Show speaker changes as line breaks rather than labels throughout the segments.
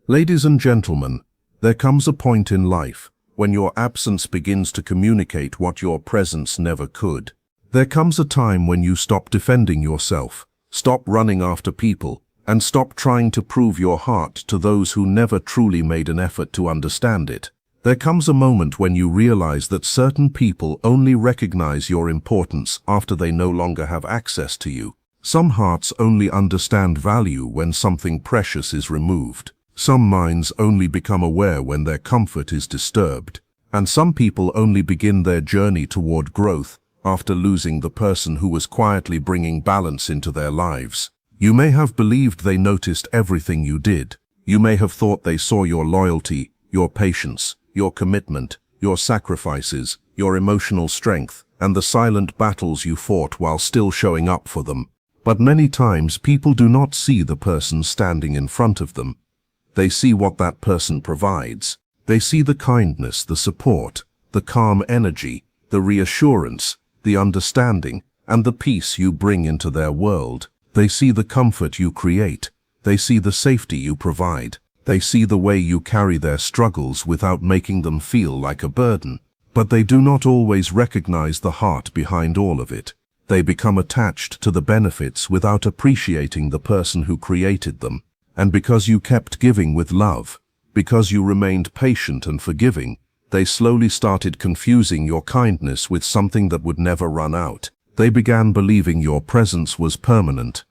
Ladies and gentlemen, there comes a point in life when your absence begins to communicate what your presence never could. There comes a time when you stop defending yourself, stop running after people, and stop trying to prove your heart to those who never truly made an effort to understand it. There comes a moment when you realize that certain people only recognize your importance after they no longer have access to you. Some hearts only understand value when something precious is removed. Some minds only become aware when their comfort is disturbed. And some people only begin their journey toward growth after losing the person who was quietly bringing balance into their lives. You may have believed they noticed everything you did. You may have thought they saw your loyalty, your patience, your commitment, your sacrifices, your emotional strength, and the silent battles you fought while still showing up for them. But many times people do not see the person standing in front of them. They see what that person provides. They see the kindness, the support, the calm energy, the reassurance, the understanding, and the peace you bring into their world. They see the comfort you create. They see the safety you provide. They see the way you carry their struggles without making them feel like a burden. But they do not always recognize the heart behind all of it. They become attached to the benefits without appreciating the person who created them. And because you kept giving with love, because you remained patient and forgiving, they slowly started confusing your kindness with something that would never run out. They began believing your presence was permanent.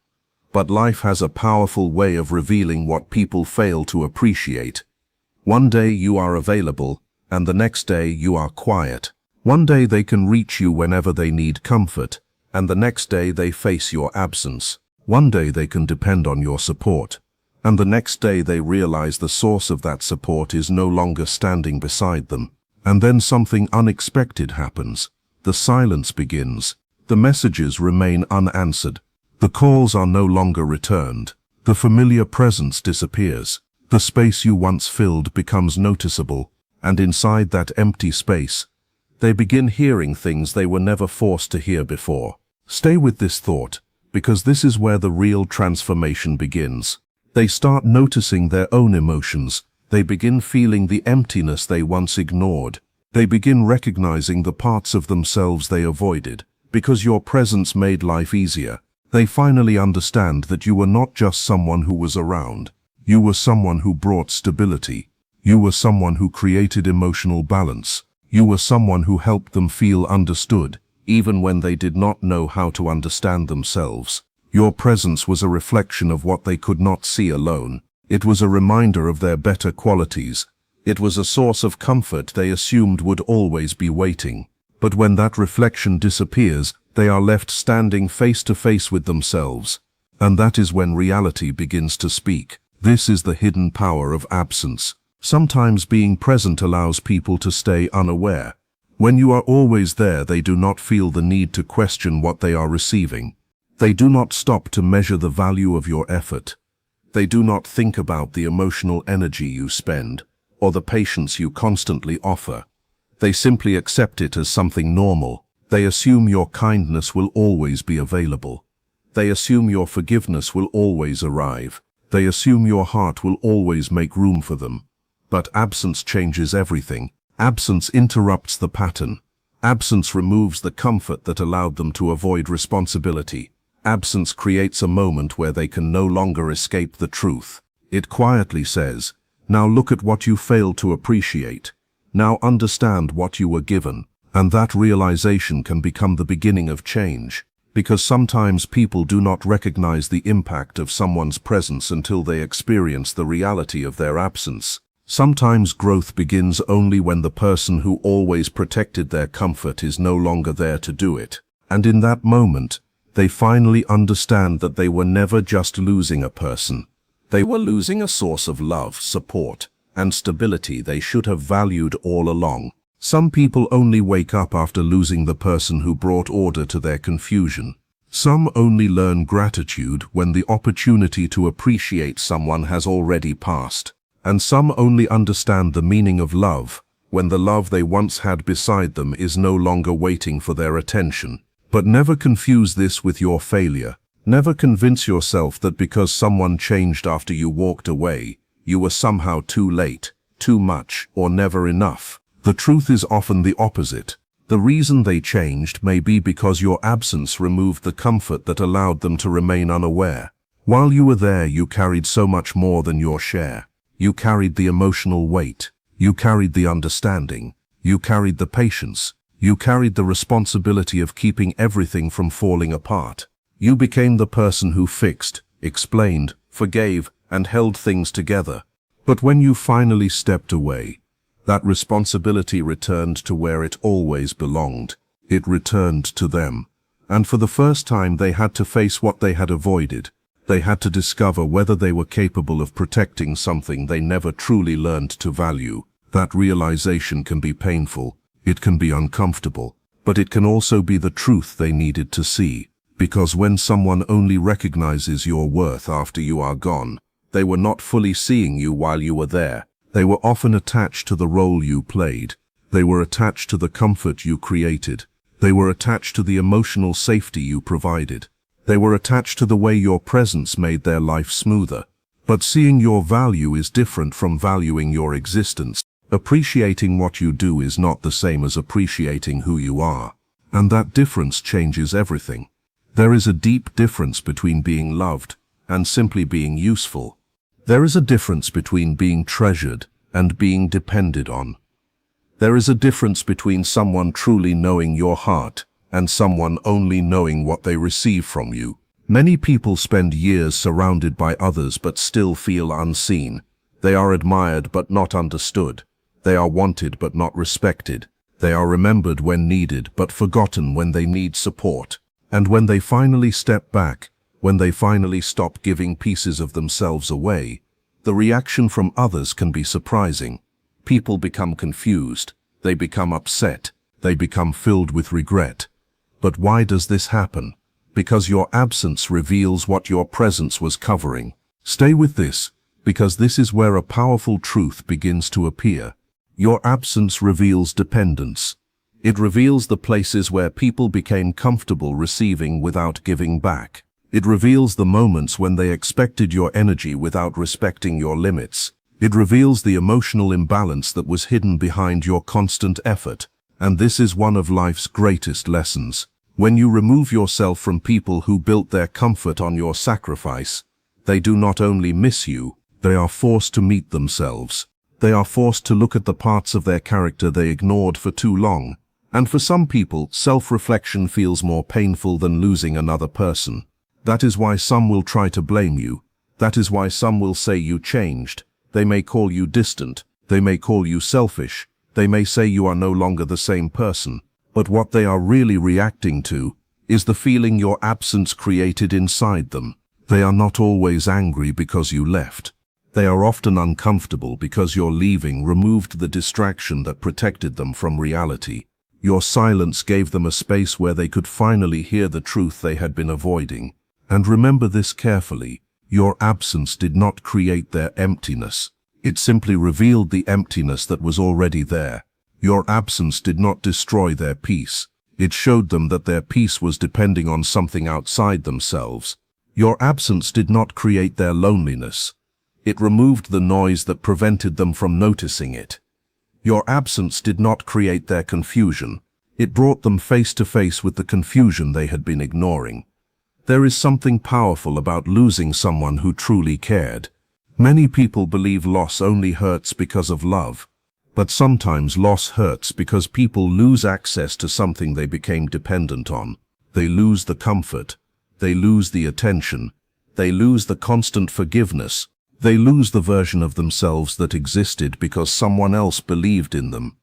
But life has a powerful way of revealing what people fail to appreciate. One day you are available, and the next day you are quiet. One day they can reach you whenever they need comfort, and the next day they face your absence. One day they can depend on your support, and the next day they realize the source of that support is no longer standing beside them. And then something unexpected happens. The silence begins. The messages remain unanswered. The calls are no longer returned. The familiar presence disappears. The space you once filled becomes noticeable, and inside that empty space, they begin hearing things they were never forced to hear before. Stay with this thought, because this is where the real transformation begins. They start noticing their own emotions. They begin feeling the emptiness they once ignored. They begin recognizing the parts of themselves they avoided. Because your presence made life easier, they finally understand that you were not just someone who was around. You were someone who brought stability. You were someone who created emotional balance. You were someone who helped them feel understood, even when they did not know how to understand themselves. Your presence was a reflection of what they could not see alone. It was a reminder of their better qualities. It was a source of comfort they assumed would always be waiting. But when that reflection disappears, they are left standing face to face with themselves. And that is when reality begins to speak. This is the hidden power of absence. Sometimes being present allows people to stay unaware. When you are always there, they do not feel the need to question what they are receiving. They do not stop to measure the value of your effort. They do not think about the emotional energy you spend, or the patience you constantly offer. They simply accept it as something normal. They assume your kindness will always be available. They assume your forgiveness will always arrive. They assume your heart will always make room for them. But absence changes everything. Absence interrupts the pattern. Absence removes the comfort that allowed them to avoid responsibility. Absence creates a moment where they can no longer escape the truth. It quietly says, "Now look at what you failed to appreciate. Now understand what you were given." And that realization can become the beginning of change, because sometimes people do not recognize the impact of someone's presence until they experience the reality of their absence. Sometimes growth begins only when the person who always protected their comfort is no longer there to do it. And in that moment, they finally understand that they were never just losing a person. They were losing a source of love, support, and stability they should have valued all along. Some people only wake up after losing the person who brought order to their confusion. Some only learn gratitude when the opportunity to appreciate someone has already passed. And some only understand the meaning of love when the love they once had beside them is no longer waiting for their attention. But never confuse this with your failure. Never convince yourself that because someone changed after you walked away, you were somehow too late, too much, or never enough. The truth is often the opposite. The reason they changed may be because your absence removed the comfort that allowed them to remain unaware. While you were there, you carried so much more than your share. You carried the emotional weight. You carried the understanding. You carried the patience. You carried the responsibility of keeping everything from falling apart. You became the person who fixed, explained, forgave, and held things together. But when you finally stepped away, that responsibility returned to where it always belonged. It returned to them. And for the first time, they had to face what they had avoided. They had to discover whether they were capable of protecting something they never truly learned to value. That realization can be painful. It can be uncomfortable. But it can also be the truth they needed to see. Because when someone only recognizes your worth after you are gone, they were not fully seeing you while you were there. They were often attached to the role you played. They were attached to the comfort you created. They were attached to the emotional safety you provided. They were attached to the way your presence made their life smoother. But seeing your value is different from valuing your existence. Appreciating what you do is not the same as appreciating who you are. And that difference changes everything. There is a deep difference between being loved and simply being useful. There is a difference between being treasured and being depended on. There is a difference between someone truly knowing your heart and someone only knowing what they receive from you. Many people spend years surrounded by others but still feel unseen. They are admired but not understood. They are wanted but not respected. They are remembered when needed but forgotten when they need support. And when they finally step back, when they finally stop giving pieces of themselves away, the reaction from others can be surprising. People become confused. They become upset. They become filled with regret. But why does this happen? Because your absence reveals what your presence was covering. Stay with this, because this is where a powerful truth begins to appear. Your absence reveals dependence. It reveals the places where people became comfortable receiving without giving back. It reveals the moments when they expected your energy without respecting your limits. It reveals the emotional imbalance that was hidden behind your constant effort. And this is one of life's greatest lessons. When you remove yourself from people who built their comfort on your sacrifice, they do not only miss you, they are forced to meet themselves. They are forced to look at the parts of their character they ignored for too long. And for some people, self-reflection feels more painful than losing another person. That is why some will try to blame you. That is why some will say you changed. They may call you distant. They may call you selfish. They may say you are no longer the same person. But what they are really reacting to is the feeling your absence created inside them. They are not always angry because you left. They are often uncomfortable because your leaving removed the distraction that protected them from reality. Your silence gave them a space where they could finally hear the truth they had been avoiding. And remember this carefully, your absence did not create their emptiness. It simply revealed the emptiness that was already there. Your absence did not destroy their peace. It showed them that their peace was depending on something outside themselves. Your absence did not create their loneliness. It removed the noise that prevented them from noticing it. Your absence did not create their confusion. It brought them face to face with the confusion they had been ignoring. There is something powerful about losing someone who truly cared. Many people believe loss only hurts because of love. But sometimes loss hurts because people lose access to something they became dependent on. They lose the comfort. They lose the attention. They lose the constant forgiveness. They lose the version of themselves that existed because someone else believed in them.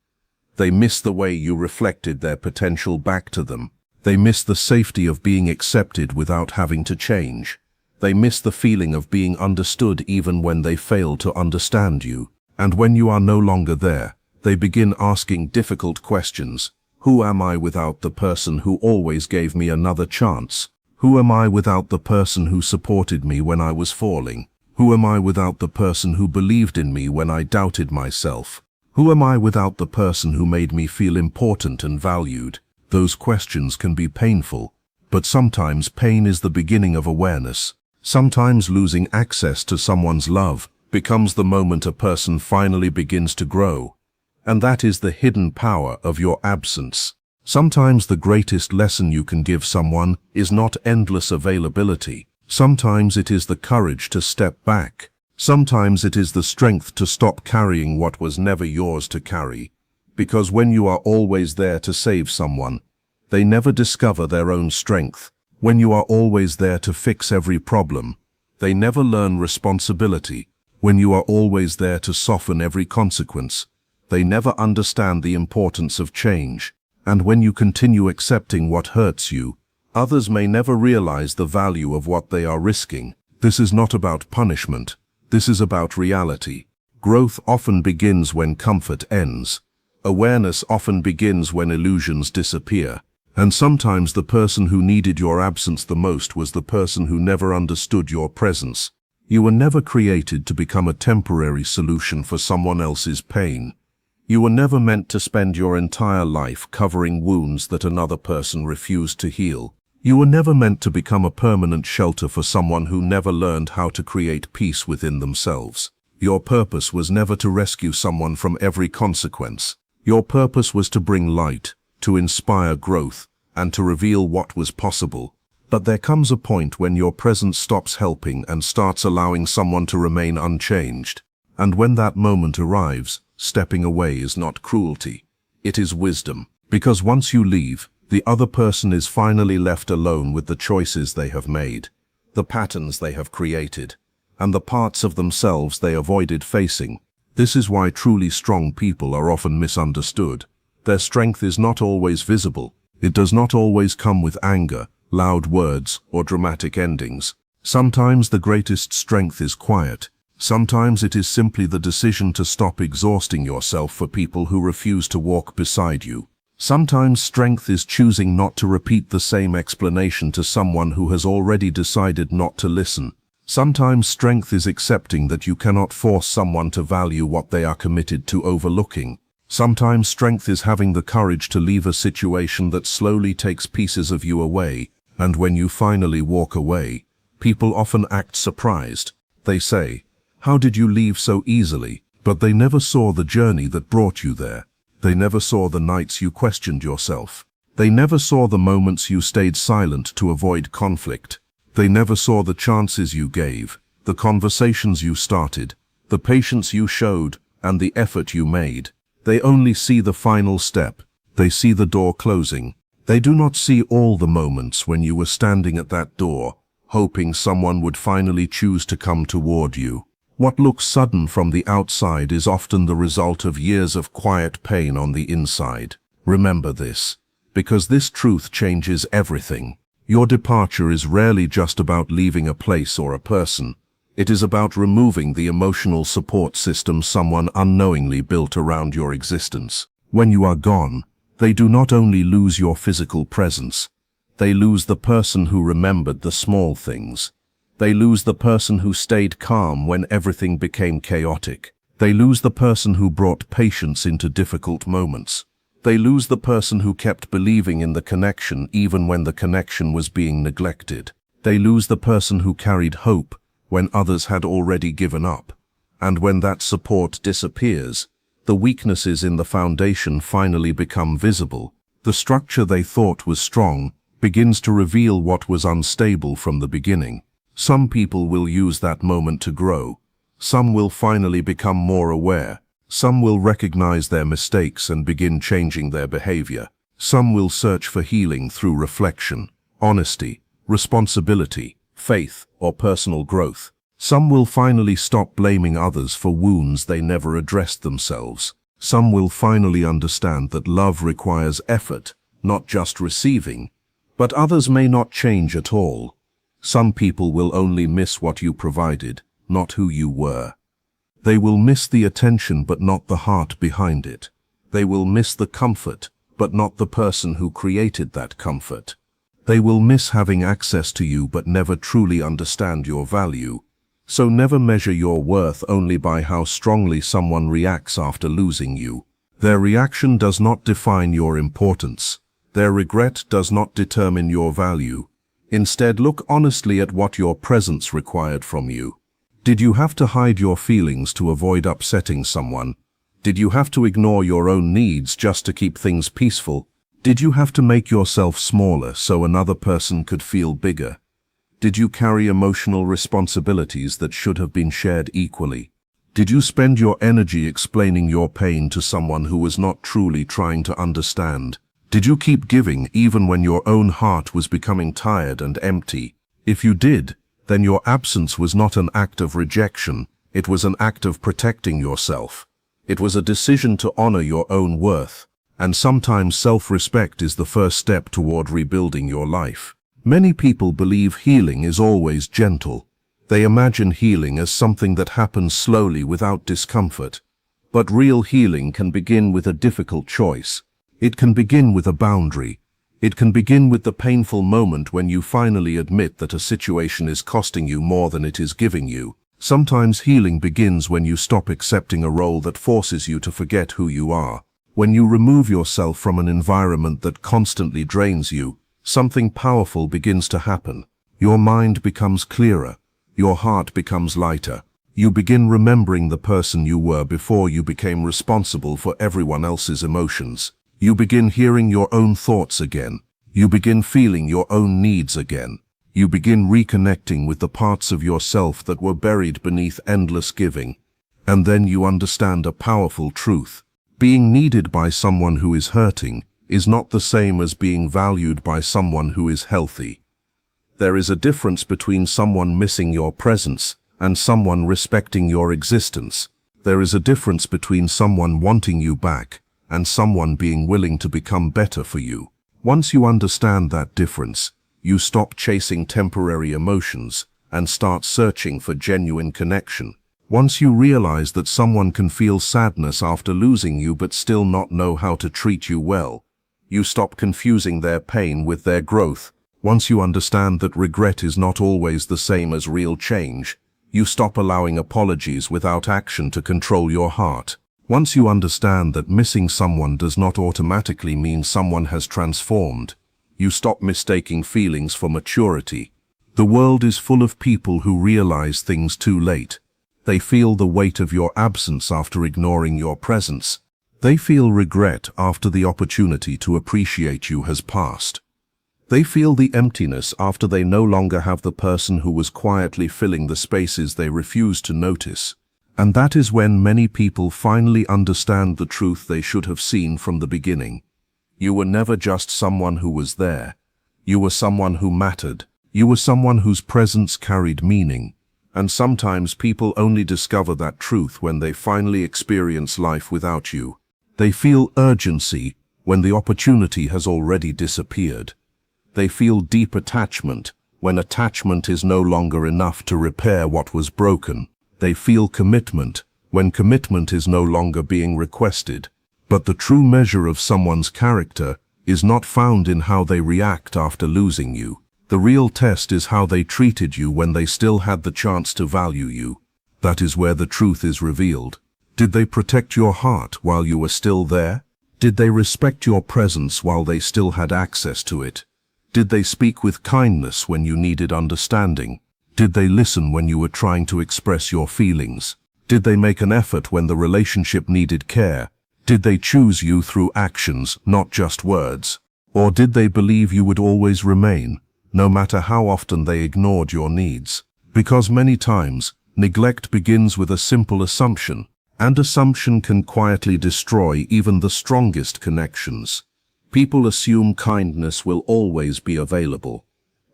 They miss the way you reflected their potential back to them. They miss the safety of being accepted without having to change. They miss the feeling of being understood even when they fail to understand you. And when you are no longer there, they begin asking difficult questions. Who am I without the person who always gave me another chance? Who am I without the person who supported me when I was falling? Who am I without the person who believed in me when I doubted myself? Who am I without the person who made me feel important and valued? Those questions can be painful, but sometimes pain is the beginning of awareness. Sometimes losing access to someone's love becomes the moment a person finally begins to grow. And that is the hidden power of your absence. Sometimes the greatest lesson you can give someone is not endless availability. Sometimes it is the courage to step back. Sometimes it is the strength to stop carrying what was never yours to carry. Because when you are always there to save someone, they never discover their own strength. When you are always there to fix every problem, they never learn responsibility. When you are always there to soften every consequence, they never understand the importance of change. And when you continue accepting what hurts you, others may never realize the value of what they are risking. This is not about punishment. This is about reality. Growth often begins when comfort ends. Awareness often begins when illusions disappear. And sometimes the person who needed your absence the most was the person who never understood your presence. You were never created to become a temporary solution for someone else's pain. You were never meant to spend your entire life covering wounds that another person refused to heal. You were never meant to become a permanent shelter for someone who never learned how to create peace within themselves. Your purpose was never to rescue someone from every consequence. Your purpose was to bring light, to inspire growth, and to reveal what was possible. But there comes a point when your presence stops helping and starts allowing someone to remain unchanged. And when that moment arrives, stepping away is not cruelty. It is wisdom. Because once you leave, the other person is finally left alone with the choices they have made, the patterns they have created, and the parts of themselves they avoided facing. This is why truly strong people are often misunderstood. Their strength is not always visible. It does not always come with anger, loud words, or dramatic endings. Sometimes the greatest strength is quiet. Sometimes it is simply the decision to stop exhausting yourself for people who refuse to walk beside you. Sometimes strength is choosing not to repeat the same explanation to someone who has already decided not to listen. Sometimes strength is accepting that you cannot force someone to value what they are committed to overlooking. Sometimes strength is having the courage to leave a situation that slowly takes pieces of you away. And when you finally walk away, people often act surprised. They say, "How did you leave so easily?" But they never saw the journey that brought you there. They never saw the nights you questioned yourself. They never saw the moments you stayed silent to avoid conflict. They never saw the chances you gave, the conversations you started, the patience you showed, and the effort you made. They only see the final step. They see the door closing. They do not see all the moments when you were standing at that door, hoping someone would finally choose to come toward you. What looks sudden from the outside is often the result of years of quiet pain on the inside. Remember this, because this truth changes everything. Your departure is rarely just about leaving a place or a person. It is about removing the emotional support system someone unknowingly built around your existence. When you are gone, they do not only lose your physical presence, they lose the person who remembered the small things. They lose the person who stayed calm when everything became chaotic. They lose the person who brought patience into difficult moments. They lose the person who kept believing in the connection even when the connection was being neglected. They lose the person who carried hope when others had already given up. And when that support disappears, the weaknesses in the foundation finally become visible. The structure they thought was strong begins to reveal what was unstable from the beginning. Some people will use that moment to grow. Some will finally become more aware. Some will recognize their mistakes and begin changing their behavior. Some will search for healing through reflection, honesty, responsibility, faith, or personal growth. Some will finally stop blaming others for wounds they never addressed themselves. Some will finally understand that love requires effort, not just receiving. But others may not change at all. Some people will only miss what you provided, not who you were. They will miss the attention but not the heart behind it. They will miss the comfort, but not the person who created that comfort. They will miss having access to you but never truly understand your value. So never measure your worth only by how strongly someone reacts after losing you. Their reaction does not define your importance. Their regret does not determine your value. Instead, look honestly at what your presence required from you. Did you have to hide your feelings to avoid upsetting someone? Did you have to ignore your own needs just to keep things peaceful? Did you have to make yourself smaller so another person could feel bigger? Did you carry emotional responsibilities that should have been shared equally? Did you spend your energy explaining your pain to someone who was not truly trying to understand? Did you keep giving even when your own heart was becoming tired and empty? If you did, then your absence was not an act of rejection, it was an act of protecting yourself. It was a decision to honor your own worth, and sometimes self-respect is the first step toward rebuilding your life. Many people believe healing is always gentle. They imagine healing as something that happens slowly without discomfort. But real healing can begin with a difficult choice. It can begin with a boundary. It can begin with the painful moment when you finally admit that a situation is costing you more than it is giving you. Sometimes healing begins when you stop accepting a role that forces you to forget who you are. When you remove yourself from an environment that constantly drains you, something powerful begins to happen. Your mind becomes clearer. Your heart becomes lighter. You begin remembering the person you were before you became responsible for everyone else's emotions. You begin hearing your own thoughts again. You begin feeling your own needs again. You begin reconnecting with the parts of yourself that were buried beneath endless giving. And then you understand a powerful truth. Being needed by someone who is hurting is not the same as being valued by someone who is healthy. There is a difference between someone missing your presence and someone respecting your existence. There is a difference between someone wanting you back and someone being willing to become better for you. Once you understand that difference, you stop chasing temporary emotions and start searching for genuine connection. Once you realize that someone can feel sadness after losing you but still not know how to treat you well, you stop confusing their pain with their growth. Once you understand that regret is not always the same as real change, you stop allowing apologies without action to control your heart. Once you understand that missing someone does not automatically mean someone has transformed, you stop mistaking feelings for maturity. The world is full of people who realize things too late. They feel the weight of your absence after ignoring your presence. They feel regret after the opportunity to appreciate you has passed. They feel the emptiness after they no longer have the person who was quietly filling the spaces they refused to notice. And that is when many people finally understand the truth they should have seen from the beginning. You were never just someone who was there. You were someone who mattered. You were someone whose presence carried meaning. And sometimes people only discover that truth when they finally experience life without you. They feel urgency when the opportunity has already disappeared. They feel deep attachment when attachment is no longer enough to repair what was broken. They feel commitment when commitment is no longer being requested. But the true measure of someone's character is not found in how they react after losing you. The real test is how they treated you when they still had the chance to value you. That is where the truth is revealed. Did they protect your heart while you were still there? Did they respect your presence while they still had access to it? Did they speak with kindness when you needed understanding? Did they listen when you were trying to express your feelings? Did they make an effort when the relationship needed care? Did they choose you through actions, not just words? Or did they believe you would always remain, no matter how often they ignored your needs? Because many times, neglect begins with a simple assumption, and assumption can quietly destroy even the strongest connections. People assume kindness will always be available.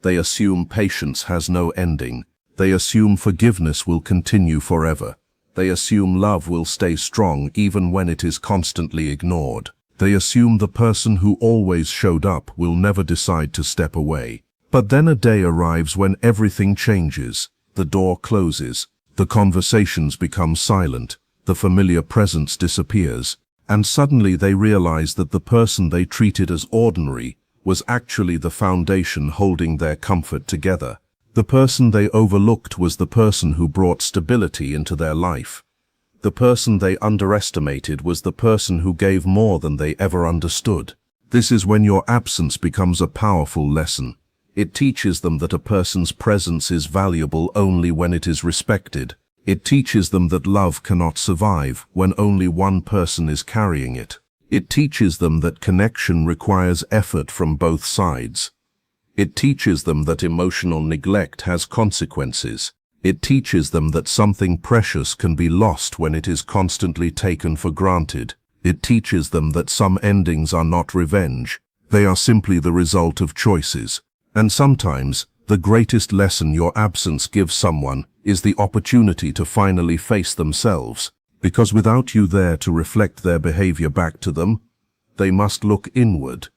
They assume patience has no ending. They assume forgiveness will continue forever. They assume love will stay strong even when it is constantly ignored. They assume the person who always showed up will never decide to step away. But then a day arrives when everything changes. The door closes. The conversations become silent. The familiar presence disappears. And suddenly they realize that the person they treated as ordinary was actually the foundation holding their comfort together. The person they overlooked was the person who brought stability into their life. The person they underestimated was the person who gave more than they ever understood. This is when your absence becomes a powerful lesson. It teaches them that a person's presence is valuable only when it is respected. It teaches them that love cannot survive when only one person is carrying it. It teaches them that connection requires effort from both sides. It teaches them that emotional neglect has consequences. It teaches them that something precious can be lost when it is constantly taken for granted. It teaches them that some endings are not revenge. They are simply the result of choices. And sometimes, the greatest lesson your absence gives someone is the opportunity to finally face themselves. Because without you there to reflect their behavior back to them, they must look inward.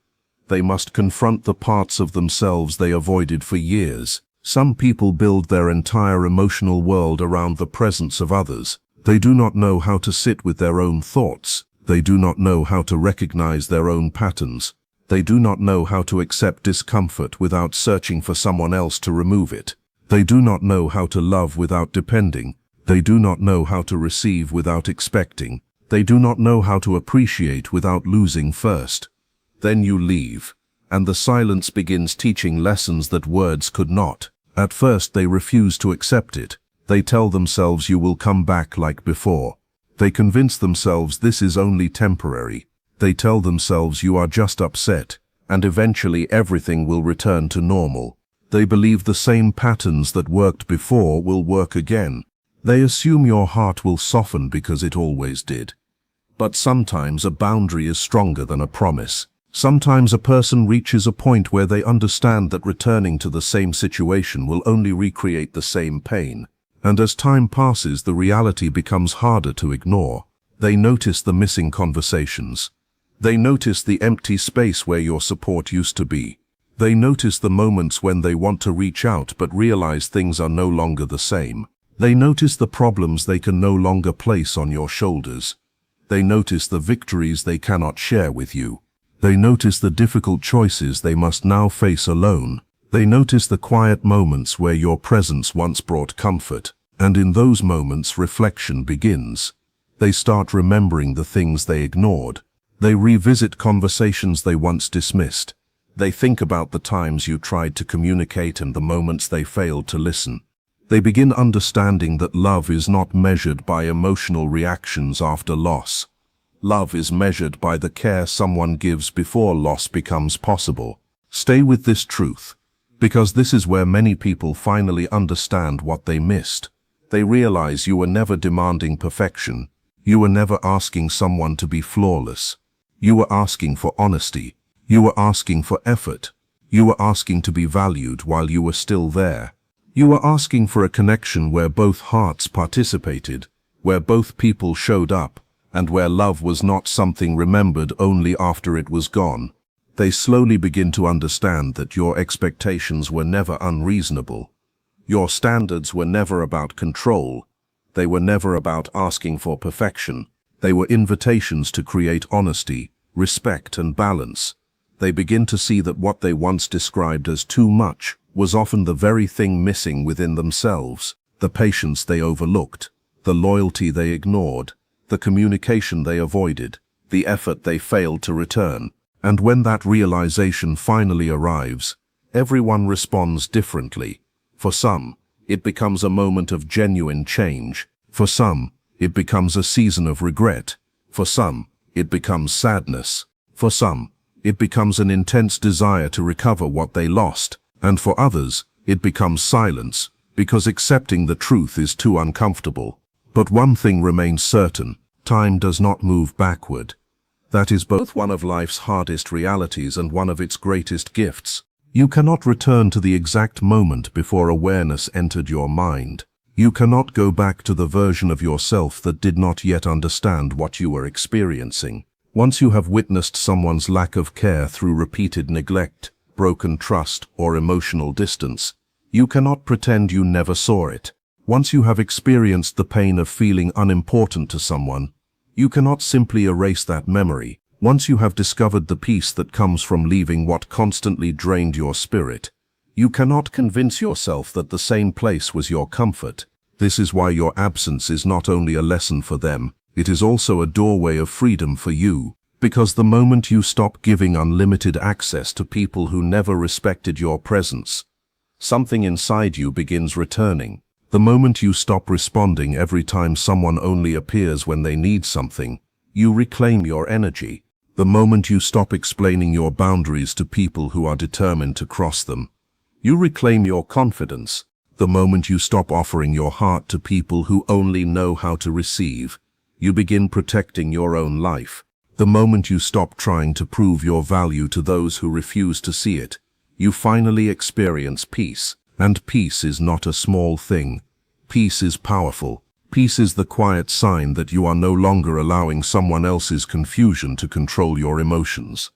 They must confront the parts of themselves they avoided for years. Some people build their entire emotional world around the presence of others. They do not know how to sit with their own thoughts. They do not know how to recognize their own patterns. They do not know how to accept discomfort without searching for someone else to remove it. They do not know how to love without depending. They do not know how to receive without expecting. They do not know how to appreciate without losing first. Then you leave, and the silence begins teaching lessons that words could not. At first they refuse to accept it. They tell themselves you will come back like before. They convince themselves this is only temporary. They tell themselves you are just upset, and eventually everything will return to normal. They believe the same patterns that worked before will work again. They assume your heart will soften because it always did. But sometimes a boundary is stronger than a promise. Sometimes a person reaches a point where they understand that returning to the same situation will only recreate the same pain. And as time passes, the reality becomes harder to ignore. They notice the missing conversations. They notice the empty space where your support used to be. They notice the moments when they want to reach out but realize things are no longer the same. They notice the problems they can no longer place on your shoulders. They notice the victories they cannot share with you. They notice the difficult choices they must now face alone. They notice the quiet moments where your presence once brought comfort, and in those moments reflection begins. They start remembering the things they ignored. They revisit conversations they once dismissed. They think about the times you tried to communicate and the moments they failed to listen. They begin understanding that love is not measured by emotional reactions after loss. Love is measured by the care someone gives before loss becomes possible. Stay with this truth, because this is where many people finally understand what they missed. They realize you were never demanding perfection. You were never asking someone to be flawless. You were asking for honesty. You were asking for effort. You were asking to be valued while you were still there. You were asking for a connection where both hearts participated, where both people showed up, and where love was not something remembered only after it was gone. They slowly begin to understand that your expectations were never unreasonable. Your standards were never about control. They were never about asking for perfection. They were invitations to create honesty, respect, and balance. They begin to see that what they once described as too much was often the very thing missing within themselves, the patience they overlooked, the loyalty they ignored, the communication they avoided, the effort they failed to return. And when that realization finally arrives, everyone responds differently. For some, it becomes a moment of genuine change. For some, it becomes a season of regret. For some, it becomes sadness. For some, it becomes an intense desire to recover what they lost. And for others, it becomes silence, because accepting the truth is too uncomfortable. But one thing remains certain: time does not move backward. That is both one of life's hardest realities and one of its greatest gifts. You cannot return to the exact moment before awareness entered your mind. You cannot go back to the version of yourself that did not yet understand what you were experiencing. Once you have witnessed someone's lack of care through repeated neglect, broken trust, or emotional distance, you cannot pretend you never saw it. Once you have experienced the pain of feeling unimportant to someone, you cannot simply erase that memory. Once you have discovered the peace that comes from leaving what constantly drained your spirit, you cannot convince yourself that the same place was your comfort. This is why your absence is not only a lesson for them, it is also a doorway of freedom for you. Because the moment you stop giving unlimited access to people who never respected your presence, something inside you begins returning. The moment you stop responding every time someone only appears when they need something, you reclaim your energy. The moment you stop explaining your boundaries to people who are determined to cross them, you reclaim your confidence. The moment you stop offering your heart to people who only know how to receive, you begin protecting your own life. The moment you stop trying to prove your value to those who refuse to see it, you finally experience peace. And peace is not a small thing. Peace is powerful. Peace is the quiet sign that you are no longer allowing someone else's confusion to control your emotions.